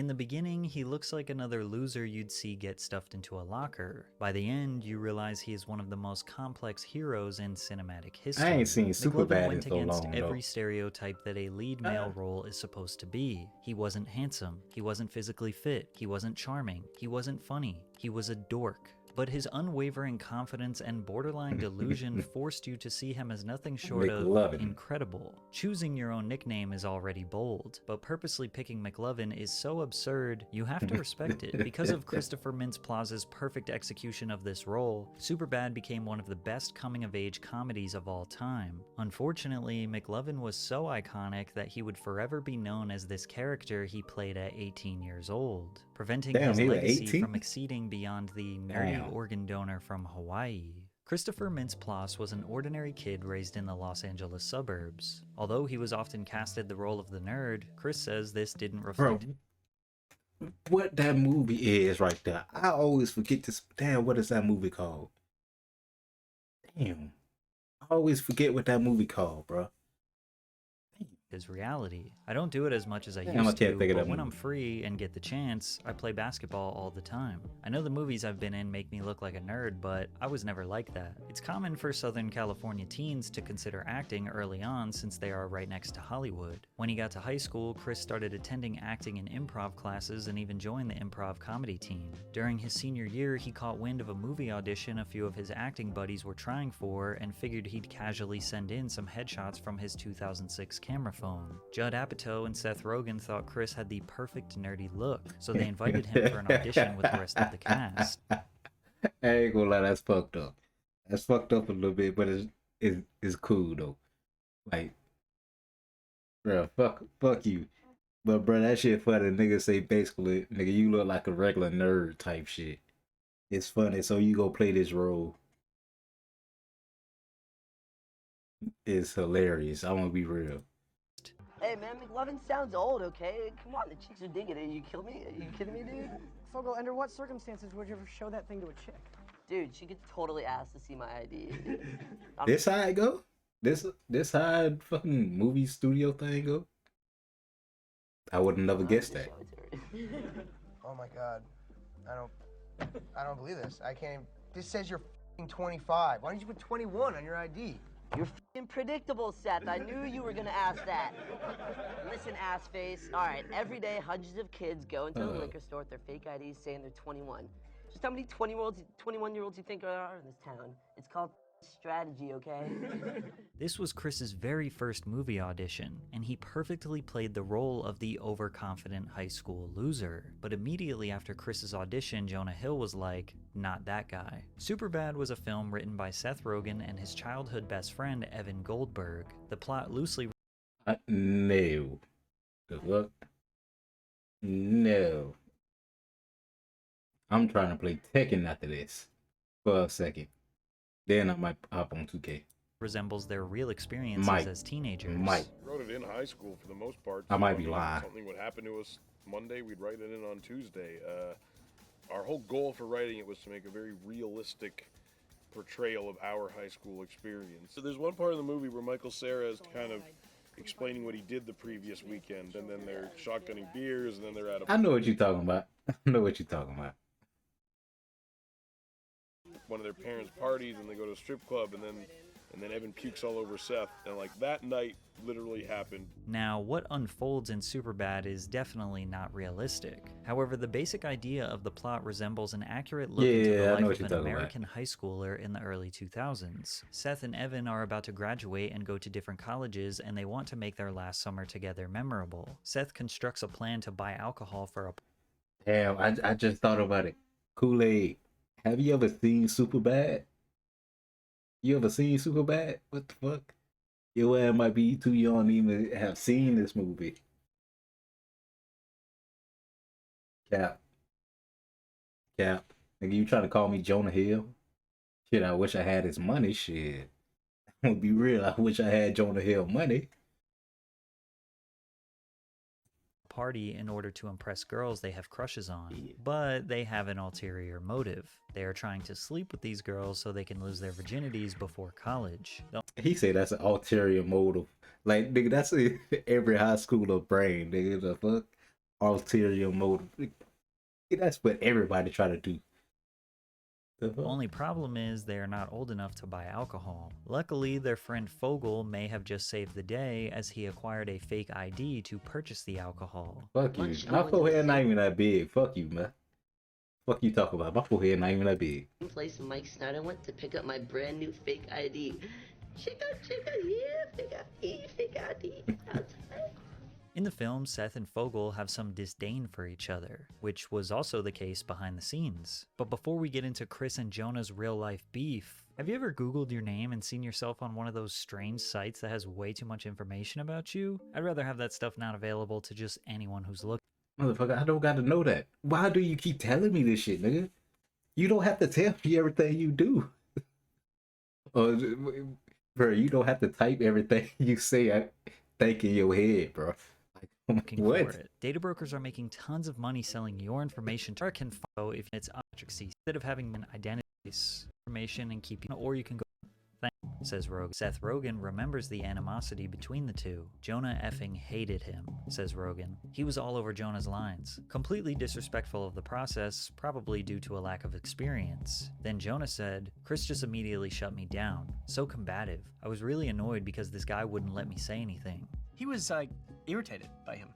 In the beginning, he looks like another loser you'd see get stuffed into a locker. By the end, you realize he is one of the most complex heroes in cinematic I history. ain't seen Mclovin Superbad in went so against long every though. stereotype that a lead male role is supposed to be. He wasn't handsome, he wasn't physically fit, he wasn't charming, he wasn't funny, he was a dork. But his unwavering confidence and borderline delusion forced you to see him as nothing short of Mclovin. incredible. Choosing your own nickname is already bold, but purposely picking Mclovin is so absurd, you have to respect it. Because of Christopher Mintz-Plaza's perfect execution of this role, Superbad became one of the best coming-of-age comedies of all time. Unfortunately, Mclovin was so iconic that he would forever be known as this character he played at 18 years old, preventing Damn, his he was legacy 18? from exceeding beyond the nerdy Damn. organ donor from Hawaii. Christopher Mintz-Plasse was an ordinary kid raised in the Los Angeles suburbs. Although he was often casted the role of the nerd, Chris says this didn't Bro, reflect what that movie is right there. I always forget this. Damn, what is that movie called? Damn. I always forget what that movie called, bro. his reality. I don't do it as much as I Damn, I used can't to, think of but that when I'm movie. free and get the chance, I play basketball all the time. I know the movies I've been in make me look like a nerd, but I was never like that. It's common for Southern California teens to consider acting early on since they are right next to Hollywood. When he got to high school, Chris started attending acting and improv classes and even joined the improv comedy team. During his senior year, he caught wind of a movie audition a few of his acting buddies were trying for and figured he'd casually send in some headshots from his 2006 camera phone. Judd Apatow and Seth Rogen thought Chris had the perfect nerdy look, so they invited him for an audition with the rest of the cast. I ain't gonna lie, that's fucked up. That's fucked up a little bit, but it's cool though. Like, bro, fuck you. But bro, that shit funny. Niggas say basically, nigga, you look like a regular nerd type shit. It's funny, so you go play this role. It's hilarious. I wanna be real. Hey man, Mclovin sounds old, okay? Come on, the chicks are digging it. You kill me? Are you kidding me, dude? Fogel, under what circumstances would you ever show that thing to a chick? Dude, she could totally ask to see my ID. This how it go? This how fucking movie studio thing go? I would have never guessed that. Oh my god. I don't believe this. I can't even, this says you're 25. Why don't you put 21 on your ID? You're f***ing predictable, Seth. I knew you were gonna ask that. Listen, ass face. All right, every day, hundreds of kids go into the liquor store with their fake IDs saying they're 21. Just how many 21-year-olds you think there are in this town? It's called strategy, okay? This was Chris's very first movie audition, and he perfectly played the role of the overconfident high school loser. But immediately after Chris's audition, Jonah Hill was like, not that guy. Superbad was a film written by Seth Rogen and his childhood best friend Evan Goldberg. The plot loosely No. Good luck. No. I'm trying to play Tekken after this for a second. Then I might hop on 2K. resembles their real experiences Might. as teenagers. Might. Wrote it in high school for the most part. I might So, be lying. Something would happen to us Monday, we'd write it in on Tuesday. Our whole goal for writing it was to make a very realistic portrayal of our high school experience. So there's one part of the movie where Michael Cera is kind of explaining what he did the previous weekend, and then they're shotgunning beers, and then they're at I know what you're talking about. I know what you're talking about. one of their parents' parties, and they go to a strip club, and then Evan pukes all over Seth, and like that night literally happened. Now, what unfolds in Superbad is definitely not realistic. However, the basic idea of the plot resembles an accurate look into the Yeah, I know life what of you're an talking American high schooler in the early 2000s. Seth and Evan are about to graduate and go to different colleges, and they want to make their last summer together memorable. Seth constructs a plan to buy alcohol for a Damn, I just thought about it. Kool-Aid. Have you ever seen Superbad? You ever seen Superbad? What the fuck? Your ass might be too young to even have seen this movie. Cap. Nigga, you trying to call me Jonah Hill? Shit, I wish I had his money. Shit. I'm gonna be real. I wish I had Jonah Hill money. party in order to impress girls they have crushes on. But they have an ulterior motive. They are trying to sleep with these girls so they can lose their virginities before college. He said that's an ulterior motive. Like, nigga, that's every high schooler brain, nigga. The fuck? ulterior motive. That's what everybody try to do. The fuck? Only problem is they are not old enough to buy alcohol. Luckily, their friend Fogel may have just saved the day as he acquired a fake ID to purchase the alcohol. Fuck you. Lunch, I'm My going to forehead the not same even that big. Fuck you, man. Fuck you talk about. My forehead not even that big. place Mike Snyder went to pick up my brand new fake ID. Chica, yeah, fake ID. Outside. In the film, Seth and Fogel have some disdain for each other, which was also the case behind the scenes. But before we get into Chris and Jonah's real-life beef, have you ever Googled your name and seen yourself on one of those strange sites that has way too much information about you? I'd rather have that stuff not available to just anyone who's looking. Motherfucker, I don't got to know that. Why do you keep telling me this shit, nigga? You don't have to tell me everything you do. Or, bro, you don't have to type everything you say. I think in your head, bro. Looking What? for it. Data brokers are making tons of money selling your information to can follow if it's object instead of having an identity information and keeping, or you can go. Says Rogan. Seth Rogen remembers the animosity between the two. Jonah effing hated him, says Rogan. He was all over Jonah's lines, completely disrespectful of the process, probably due to a lack of experience. Then Jonah said, Chris just immediately shut me down. So combative. I was really annoyed because this guy wouldn't let me say anything. He was irritated by him.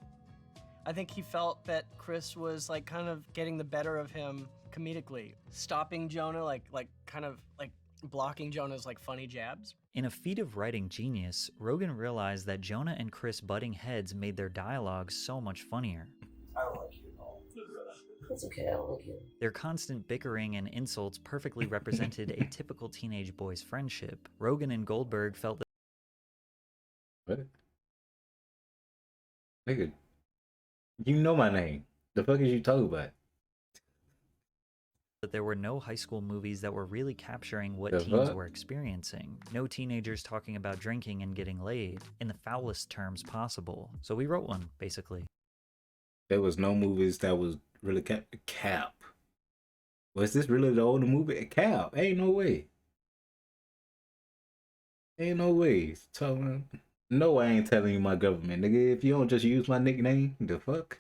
I think he felt that Chris was like kind of getting the better of him comedically, stopping Jonah, like kind of like blocking Jonah's like funny jabs. In a feat of writing genius, Rogan realized that Jonah and Chris butting heads made their dialogue so much funnier. I don't like you at all. That's okay, I don't like you. Their constant bickering and insults perfectly represented a typical teenage boy's friendship. Rogan and Goldberg felt that What? Nigga, you know my name. The fuck is you talking about? there were no high school movies that were really capturing what The teens fuck? were experiencing. No teenagers talking about drinking and getting laid, in the foulest terms possible. So we wrote one, basically. There was no movies that was really Cap. Was this really the older movie? Cap. Ain't no way. Ain't no way. No, I ain't telling you my government, nigga. If you don't just use my nickname, the fuck?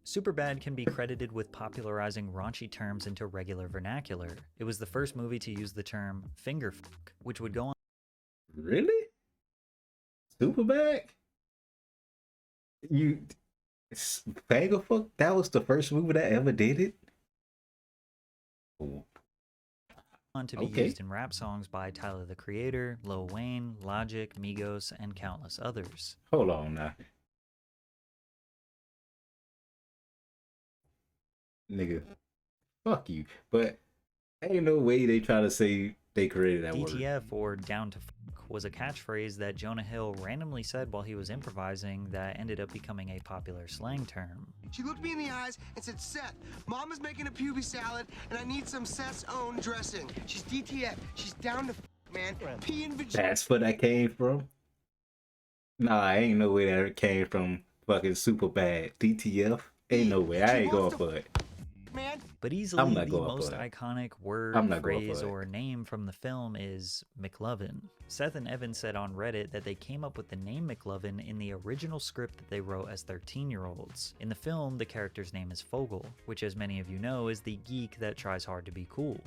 Superbad can be credited with popularizing raunchy terms into regular vernacular. It was the first movie to use the term finger fuck, which would go on. Really? Superbad? You Finger fuck? That was the first movie that ever did it? To be Okay. used in rap songs by Tyler the Creator, Lil Wayne, Logic, Migos, and countless others. Hold on now. Nigga. Fuck you. But ain't no way they try to say they created that word. DTF, or down to fuck, was a catchphrase that Jonah Hill randomly said while he was improvising that ended up becoming a popular slang term. She looked me in the eyes and said, Seth, Mom is making a puby salad and I need some Seth's own dressing. She's DTF. She's down to man. Pee and vagina. That's where that came from? Nah, ain't no way that came from fucking Superbad. DTF? Ain't no way. I ain't going for it. Man. But easily I'm not the going for most that. iconic word, I'm not going phrase, for it. or name from the film is Mclovin. Seth and Evan said on Reddit that they came up with the name Mclovin in the original script that they wrote as 13-year-olds. In the film, the character's name is Fogel, which, as many of you know, is the geek that tries hard to be cool.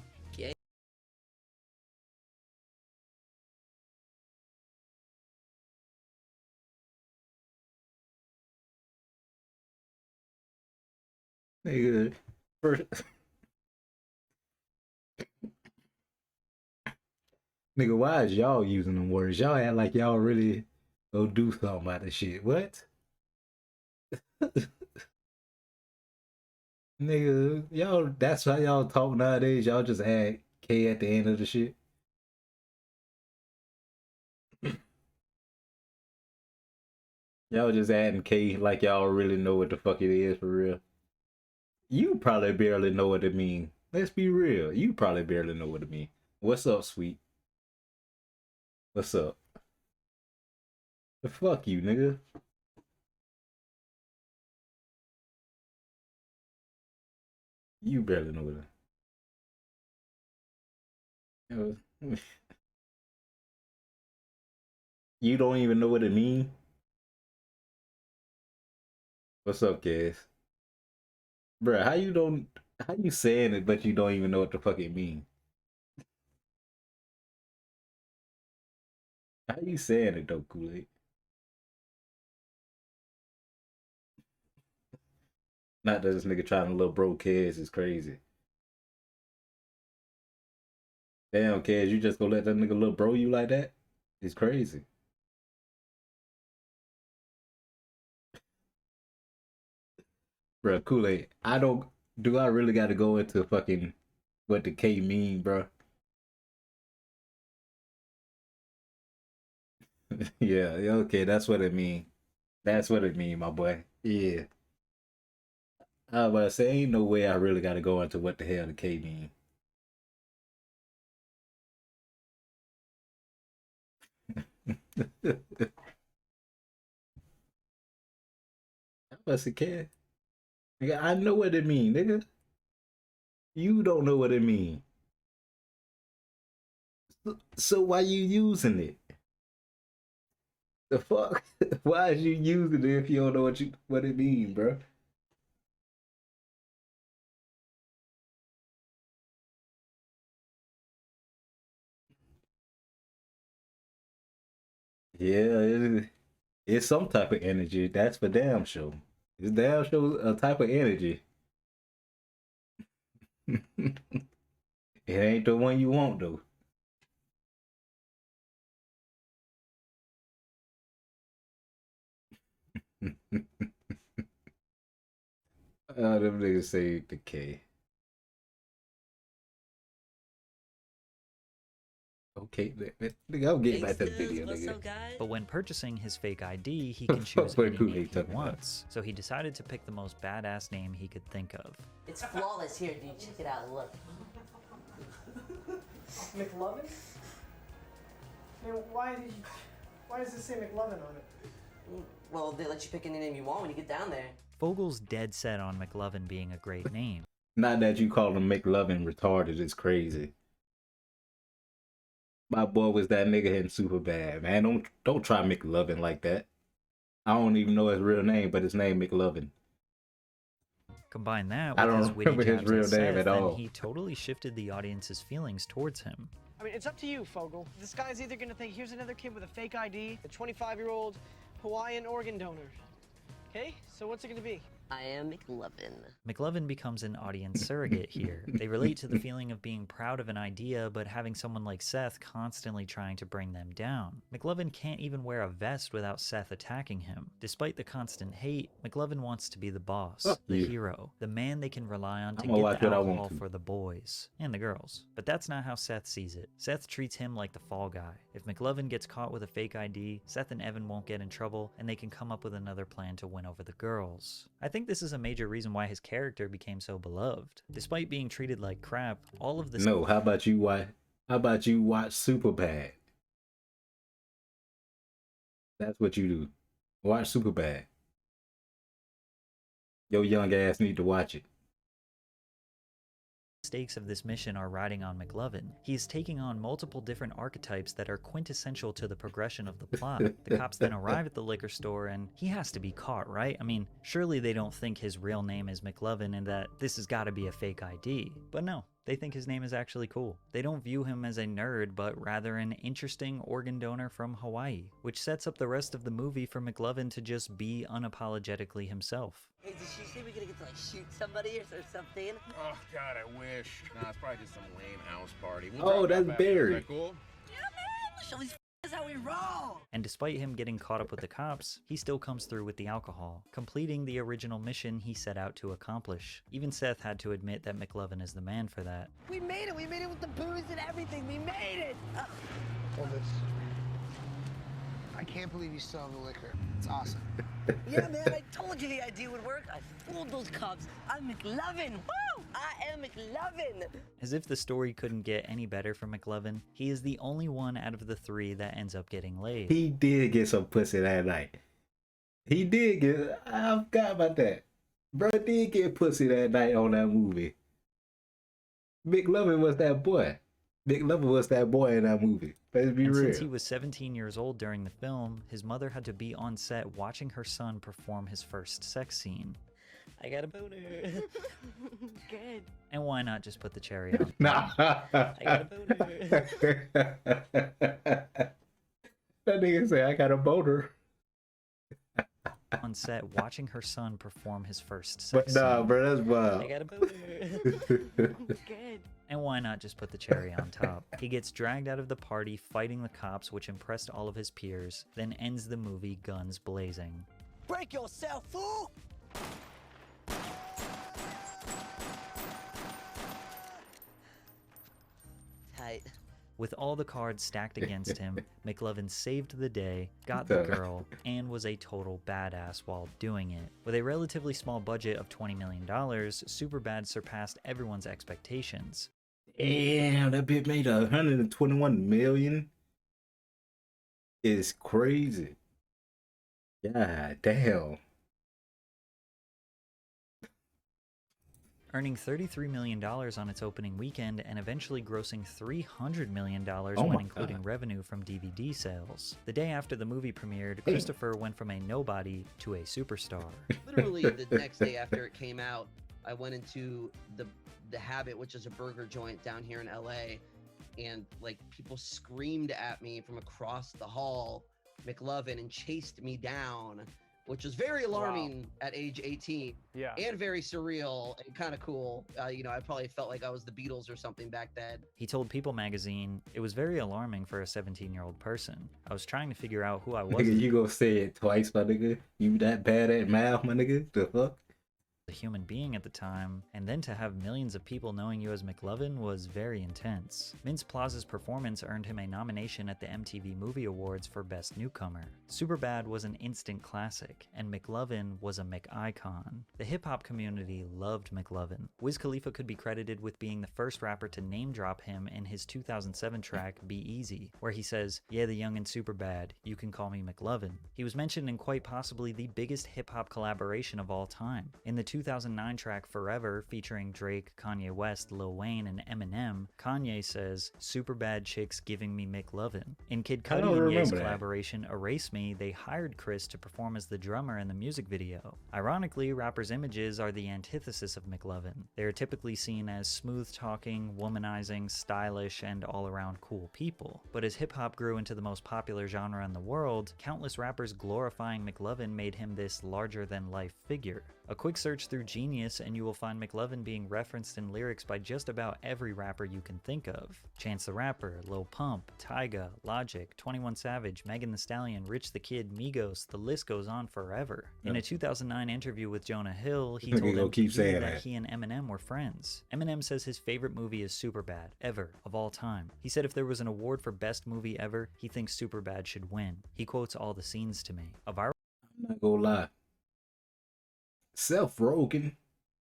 Nigga. First... Nigga, why is y'all using them words? Y'all act like y'all really go do something about this shit. What? Nigga, y'all, that's how y'all talk nowadays. Y'all just add K at the end of the shit. Y'all just adding K like y'all really know what the fuck it is for real. You probably barely know what it mean. Let's be real. You probably barely know what it mean. What's up, sweet? What's up? The fuck you, nigga. You barely know what it. You don't even know what it mean? What's up, kids? Bruh, how you saying it but you don't even know what the fuck it mean? How you saying it though, Kool-Aid? Not that this nigga trying to little bro kids is crazy. Damn, kids, you just gonna let that nigga little bro you like that? It's crazy. Bruh, Kool-Aid, do I really gotta go into fucking what the K mean, bruh? Yeah, okay, that's what it mean. That's what it mean, my boy. Yeah. I was about to say, ain't no way I really gotta go into what the hell the K mean. I must have care. Nigga, I know what it mean, nigga. You don't know what it mean. So why you using it? The fuck? Why is you using it if you don't know what it mean, bro? Yeah, it's some type of energy. That's for damn sure. It's damn sure a type of energy. It ain't the one you want though. Them niggas say the K. Okay, nigga, I'm getting back to the video, nigga. But when purchasing his fake ID, he can choose What any Kool-Aid name he talking about? wants. So he decided to pick the most badass name he could think of. It's flawless. Here, dude. Check it out. Look. McLovin? Man, why does it say McLovin on it? Well, they let you pick any name you want when you get down there. Fogel's dead set on Mclovin being a great name. Not that you call him McLovin retarded is crazy. My boy was that nigga in Superbad, man. Don't try McLovin like that. I don't even know his real name, but his name McLovin. Combine that I with don't his witty remember his jabs real at name Seth, at all. and he totally shifted the audience's feelings towards him. I mean, it's up to you, Fogel. This guy's either gonna think, here's another kid with a fake ID, a 25-year-old Hawaiian organ donor. Okay, so what's it gonna be? I am McLovin. Mclovin becomes an audience surrogate here. They relate to the feeling of being proud of an idea, but having someone like Seth constantly trying to bring them down. Mclovin can't even wear a vest without Seth attacking him. Despite the constant hate, Mclovin wants to be the boss, Fuck the you. hero, the man they can rely on to I'ma watch get the what I want alcohol to. for the boys and the girls. But that's not how Seth sees it. Seth treats him like the fall guy. If Mclovin gets caught with a fake ID, Seth and Evan won't get in trouble, and they can come up with another plan to win over the girls. I think this is a major reason why his character became so beloved. Despite being treated like crap, all of this— No, how about you watch Superbad? That's what you do. Watch Superbad. Your young ass need to watch it. stakes of this mission are riding on Mclovin. He is taking on multiple different archetypes that are quintessential to the progression of the plot. The cops then arrive at the liquor store and he has to be caught, right? I mean, surely they don't think his real name is Mclovin and that this has got to be a fake ID. But no, they think his name is actually cool. They don't view him as a nerd, but rather an interesting organ donor from Hawaii, which sets up the rest of the movie for Mclovin to just be unapologetically himself. Hey, did she say we're gonna get to like shoot somebody or something? Oh God, I wish. Nah, it's probably just some lame house party. Oh, that's drop by. Barry. Is that cool? Yeah, man. Show these f***ers how we roll. And despite him getting caught up with the cops, he still comes through with the alcohol, completing the original mission he set out to accomplish. Even Seth had to admit that Mclovin is the man for that. We made it. We made it with the booze and everything. We made it. Hold this. I can't believe you still have the liquor. It's awesome. Yeah, man. I told you the idea would work. I fooled those cops. I'm McLovin. Woo! I am McLovin. As if the story couldn't get any better for Mclovin, he is the only one out of the three that ends up getting laid. He did get some pussy that night. He did get. I forgot about that. Bro did get pussy that night on that movie. McLovin was that boy. McLovin was that boy in that movie. Let's be And real. since he was 17 years old during the film, his mother had to be on set watching her son perform his first sex scene. I got a boner. Good. And why not just put the cherry on? Nah. I got a boner. That nigga say I got a boner. On set watching her son perform his first But sex nah, scene. bro, that's I wild. got a boner. Good. And why not just put the cherry on top? He gets dragged out of the party fighting the cops, which impressed all of his peers, then ends the movie guns blazing. Break yourself, fool! Tight. With all the cards stacked against him, Mclovin saved the day, got the girl, and was a total badass while doing it. With a relatively small budget of $20 million, Superbad surpassed everyone's expectations. Damn, that bit made 121 million. It's crazy. God damn. Earning $33 million on its opening weekend and eventually grossing $300 million Oh when my including God. revenue from DVD sales. The day after the movie premiered, Christopher went from a nobody to a superstar. Literally the next day after it came out, I went into the Habit, which is a burger joint down here in LA, and like people screamed at me from across the hall, McLovin, and chased me down, which was very alarming at age 18. Yeah. And very surreal and kind of cool. You know, I probably felt like I was the Beatles or something back then. He told People magazine, "It was very alarming for a 17-year-old person. I was trying to figure out who I was Nigga, as you gonna say it twice, my nigga? You that bad at math, my nigga? The fuck? a human being at the time, and then to have millions of people knowing you as Mclovin was very intense." Mintz Plaza's performance earned him a nomination at the MTV Movie Awards for Best Newcomer. Superbad was an instant classic, and Mclovin was a McIcon. The hip-hop community loved Mclovin. Wiz Khalifa could be credited with being the first rapper to name-drop him in his 2007 track Be Easy, where he says, "Yeah, the young and Superbad, you can call me Mclovin." He was mentioned in quite possibly the biggest hip-hop collaboration of all time. In the 2009 track Forever, featuring Drake, Kanye West, Lil Wayne, and Eminem, Kanye says, "Superbad chicks giving me McLovin." In Kid I don't Cudi and Ye's remember that. collaboration Erase Me, they hired Chris to perform as the drummer in the music video. Ironically, rappers' images are the antithesis of McLovin. They are typically seen as smooth-talking, womanizing, stylish, and all-around cool people. But as hip-hop grew into the most popular genre in the world, countless rappers glorifying McLovin made him this larger-than-life figure. A quick search through Genius and you will find Mclovin being referenced in lyrics by just about every rapper you can think of. Chance the Rapper, Lil Pump, Tyga, Logic, 21 Savage, Megan Thee Stallion, Rich the Kid, Migos, the list goes on forever. In a 2009 interview with Jonah Hill, he told Gonna keep MTV saying that that. he and Eminem were friends. Eminem says his favorite movie is Superbad, ever, of all time. He said if there was an award for best movie ever, he thinks Superbad should win. He quotes all the scenes to me. A viral I'm not gonna lie. Seth Rogen,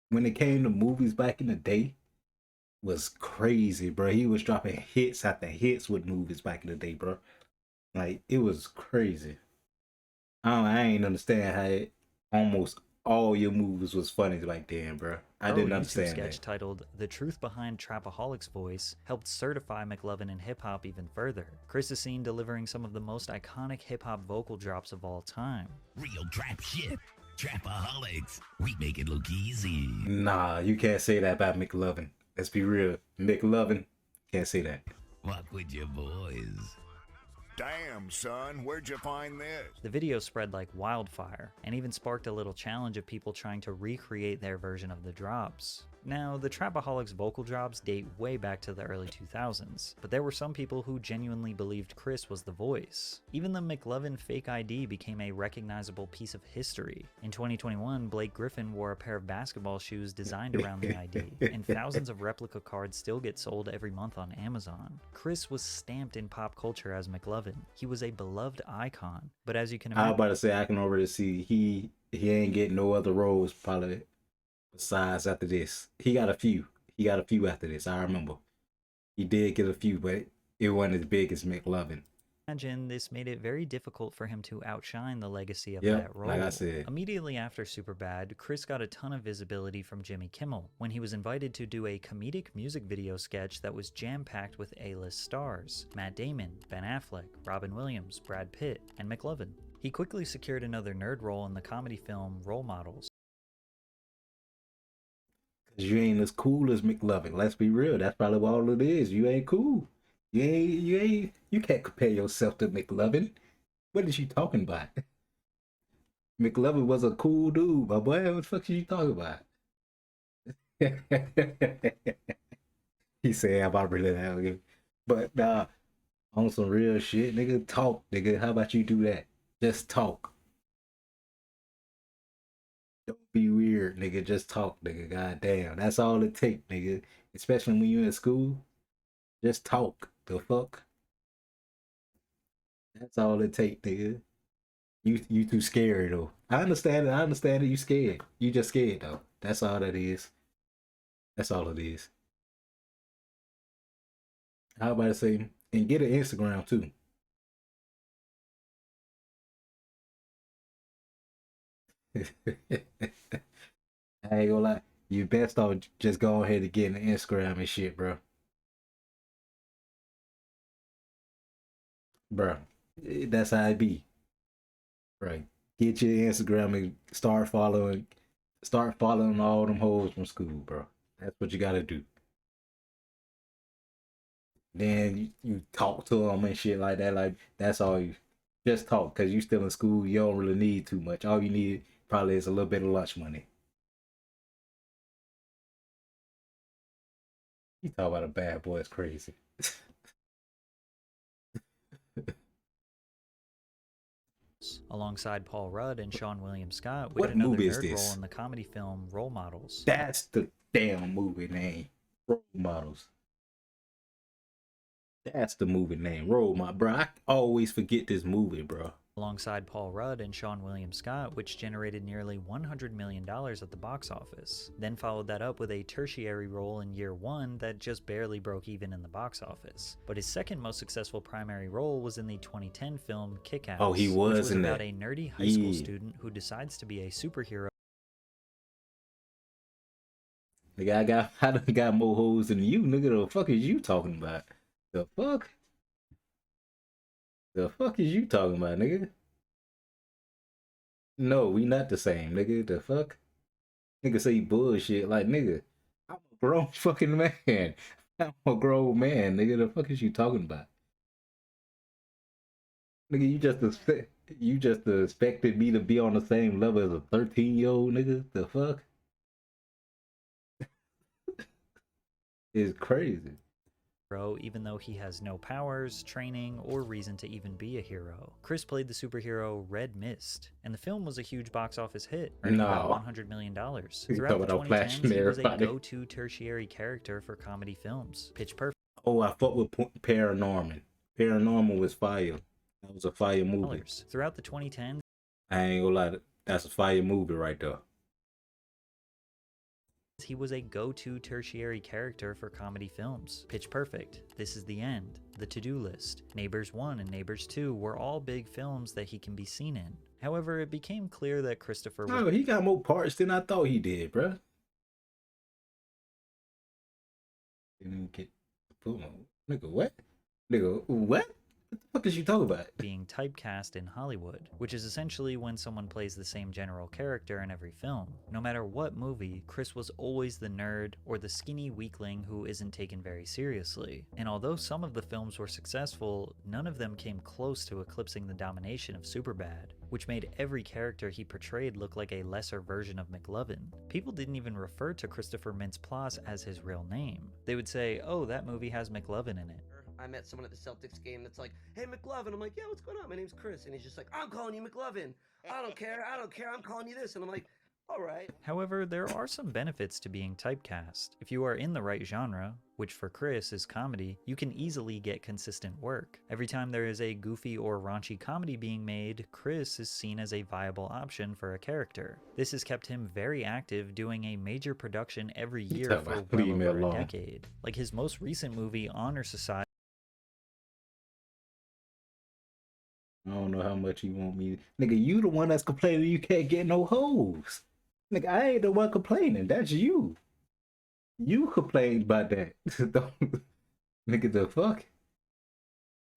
when it came to movies back in the day, was crazy, bro. He was dropping hits after hits with movies back in the day, bro. Like, it was crazy. I ain't understand how almost all your movies was funny back then, bro. I viral didn't YouTube understand sketch that. titled "The Truth Behind Trapaholic's Voice" helped certify Mclovin in hip-hop even further. Chris is seen delivering some of the most iconic hip-hop vocal drops of all time. Real trap shit. Trapaholics. We make it look easy. Nah, you can't say that about McLovin. Let's be real. McLovin, can't say that. Walk with your boys. Damn, son, where'd you find this? The video spread like wildfire, and even sparked a little challenge of people trying to recreate their version of the drops. Now, the Trapaholics vocal drops date way back to the early 2000s, but there were some people who genuinely believed Chris was the voice. Even the Mclovin fake ID became a recognizable piece of history. In 2021, Blake Griffin wore a pair of basketball shoes designed around the ID, and thousands of replica cards still get sold every month on Amazon. Chris was stamped in pop culture as Mclovin. He was a beloved icon, but as you can I was imagine, about to say, I can already see he ain't getting no other roles probably besides after this. He got a few. He got a few after this. I remember he did get a few, but it wasn't as big as McLovin. imagine this made it very difficult for him to outshine the legacy of Yep, that role. like I said. Immediately after Superbad, Chris got a ton of visibility from Jimmy Kimmel when he was invited to do a comedic music video sketch that was jam-packed with A-list stars: Matt Damon, Ben Affleck, Robin Williams, Brad Pitt, and Mclovin. He quickly secured another nerd role in the comedy film Role Models. Cause you ain't as cool as Mclovin. Let's be real. That's probably all it is. You ain't cool. You can't compare yourself to Mclovin. What is you talking about? McLovin was a cool dude, my boy. What the fuck are you talking about? He said, "I'm not really that good." But nah, on some real shit, nigga, talk, nigga. How about you do that? Just talk. Don't be weird, nigga. Just talk, nigga. God damn. That's all it take, nigga. Especially when you in school. Just talk. The fuck? That's all it take, nigga. You too scared though. I understand it. I understand it. You scared. You just scared though. That's all that is. That's all it is. How about to say, and get an Instagram too. I ain't gonna lie. You best off just go ahead and get an Instagram and shit, bro. Bro, that's how it be. Right. Get your Instagram and start following all them hoes from school, bro. That's what you gotta do. Then you talk to them and shit like that. Like, that's all you just talk, because you still in school. You don't really need too much. All you need probably is a little bit of lunch money. You talk about a bad boy, it's crazy. Alongside Paul Rudd and Sean William Scott, What with another movie is nerd this? role in the comedy film Role Models. That's the damn movie name. Role Models. That's the movie name. Role Model. Bro, I always forget this movie, bro. Alongside Paul Rudd and Sean William Scott, which generated nearly $100 million at the box office. Then followed that up with a tertiary role in year one that just barely broke even in the box office. But his second most successful primary role was in the 2010 film Kick-Ass. Oh, he was which was in about that. a nerdy high school Yeah. student who decides to be a superhero. Nigga, I done got more hoes than you, nigga. The fuck is you talking about? The fuck? The fuck is you talking about, nigga? No, we not the same, nigga. The fuck? Nigga say bullshit like, nigga, I'm a grown fucking man. I'm a grown man, nigga. The fuck is you talking about? Nigga, you just expected me to be on the same level as a 13-year-old, nigga. The fuck? It's crazy. Even though he has no powers, training, or reason to even be a hero. Chris played the superhero Red Mist, and the film was a huge box office hit, earning about $100 million. Throughout the 2010s, he was a go-to tertiary character for comedy films. Pitch Perfect. Oh, I fuck with Paranorman. Paranormal was fire. That was a fire movie. Throughout the 2010s, I ain't gonna lie, that's a fire movie right there. he was a go-to tertiary character for comedy films. Pitch Perfect, This Is the End, The To-Do List, Neighbors 1 and Neighbors 2 were all big films that he can be seen in. However, it became clear that Christopher was... Oh, he got more parts than I thought he did, bruh. Didn't get... Nigga, what? Nigga, what? What the fuck is you talking about? being typecast in Hollywood, which is essentially when someone plays the same general character in every film. No matter what movie, Chris was always the nerd or the skinny weakling who isn't taken very seriously. And although some of the films were successful, none of them came close to eclipsing the domination of Superbad, which made every character he portrayed look like a lesser version of Mclovin. People didn't even refer to Christopher Mintz-Plasse as his real name. They would say, oh, that movie has Mclovin in it. I met someone at the Celtics game that's like, hey, Mclovin. I'm like, yeah, what's going on? My name's Chris. And he's just like, I'm calling you Mclovin. I don't care. I'm calling you this. And I'm like, all right. However, there are some benefits to being typecast. If you are in the right genre, which for Chris is comedy, you can easily get consistent work. Every time there is a goofy or raunchy comedy being made, Chris is seen as a viable option for a character. This has kept him very active, doing a major production every year for well over a decade. Like his most recent movie, Honor Society, I don't know how much you want me. Nigga, you the one that's complaining you can't get no hoes. Nigga, I ain't the one complaining. That's you. You complained about that. Don't, nigga, the fuck?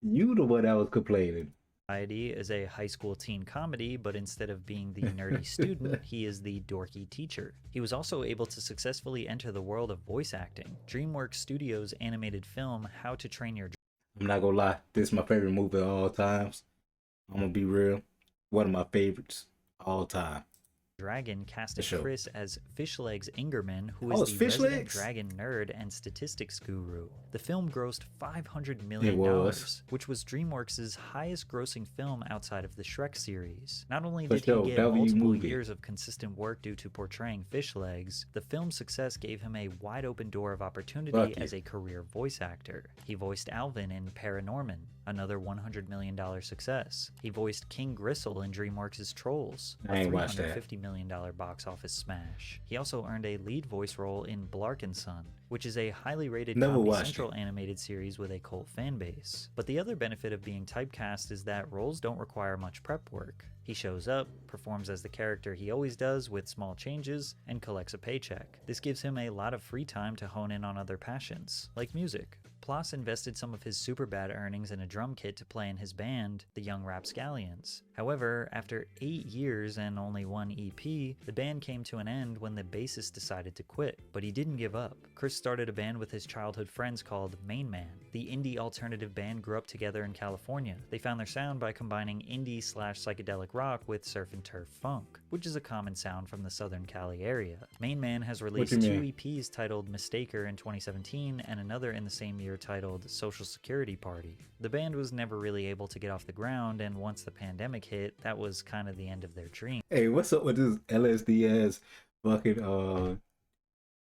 You the one that was complaining. Society is a high school teen comedy, but instead of being the nerdy student, he is the dorky teacher. He was also able to successfully enter the world of voice acting. DreamWorks Studios' animated film How to Train Your I'm not gonna lie, this is my favorite movie of all times. I'm gonna be real. One of my favorites all time. Dragon casted sure. Chris as Fishlegs Ingerman, who Oh, is it's the resident Fishlegs? dragon nerd and statistics guru. The film grossed $500 million, was. which was DreamWorks' highest grossing film outside of the Shrek series. Not only For did sure, he get W multiple movie. years of consistent work due to portraying Fishlegs, the film's success gave him a wide open door of opportunity Fuck as you. a career voice actor. He voiced Alvin in Paranorman, another $100 million success. He voiced King Gristle in DreamWorks' Trolls, a I ain't watched that. $350 million box office smash. He also earned a lead voice role in Blark & Son, which is a highly rated Never Comedy watched Central it. animated series with a cult fan base. But the other benefit of being typecast is that roles don't require much prep work. He shows up, performs as the character he always does with small changes, and collects a paycheck. This gives him a lot of free time to hone in on other passions, like music. Ploss invested some of his Superbad earnings in a drum kit to play in his band, the Young Rapscallions. However, after 8 years and only one EP, the band came to an end when the bassist decided to quit, but he didn't give up. Chris started a band with his childhood friends called Main Man. The indie alternative band grew up together in California. They found their sound by combining indie/psychedelic rock with surf and turf funk, which is a common sound from the Southern Cali area. Main Man has released you 2 mean? EPs titled Mistaker in 2017 and another in the same year titled Social Security Party. The band was never really able to get off the ground, and once the pandemic hit, that was kind of the end of their dream. Hey, what's up with this LSD ass fucking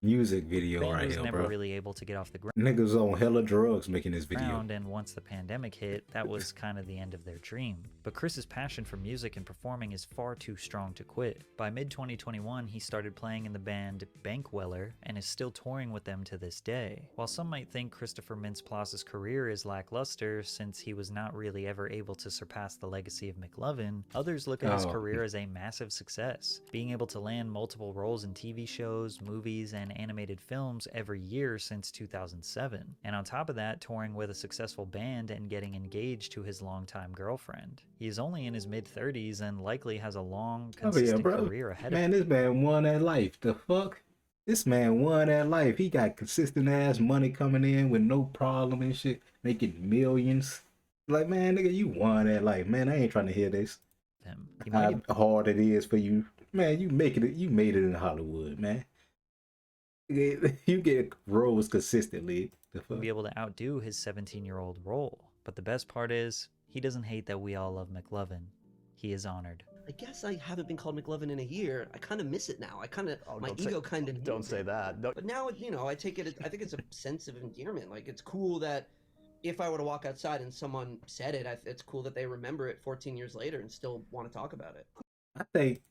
music video The band right was here, never bro? really able to get off the ground. Niggas on hella drugs making this video. And once the pandemic hit, that was kind of the end of their dream. But Chris's passion for music and performing is far too strong to quit. By mid-2021, he started playing in the band Bankweller and is still touring with them to this day. While some might think Christopher Mintz-Plasse' career is lackluster since he was not really ever able to surpass the legacy of Mclovin, others look at his career as a massive success, being able to land multiple roles in TV shows, movies, and animated films every year since 2007. And on top of that, touring with a successful band and getting engaged to his longtime girlfriend. He is only in his mid-30s and likely has a long, consistent career ahead of him. Man, this man won that life. The fuck? This man won that life. He got consistent ass money coming in with no problem and shit, making millions. Like, man, nigga, you won that life. Man, I ain't trying to hear this. How hard it is for you. Man, you made it in Hollywood, man. You get roles consistently. The fuck? Be able to outdo his 17-year-old role. But the best part is, he doesn't hate that we all love Mclovin. He is honored. I guess I haven't been called Mclovin in a year. I kind of miss it now. My ego kind of. Don't say that. No. But now, I take it. I think it's a sense of endearment. Like, it's cool that if I were to walk outside and someone said it, it's cool that they remember it 14 years later and still want to talk about it. I think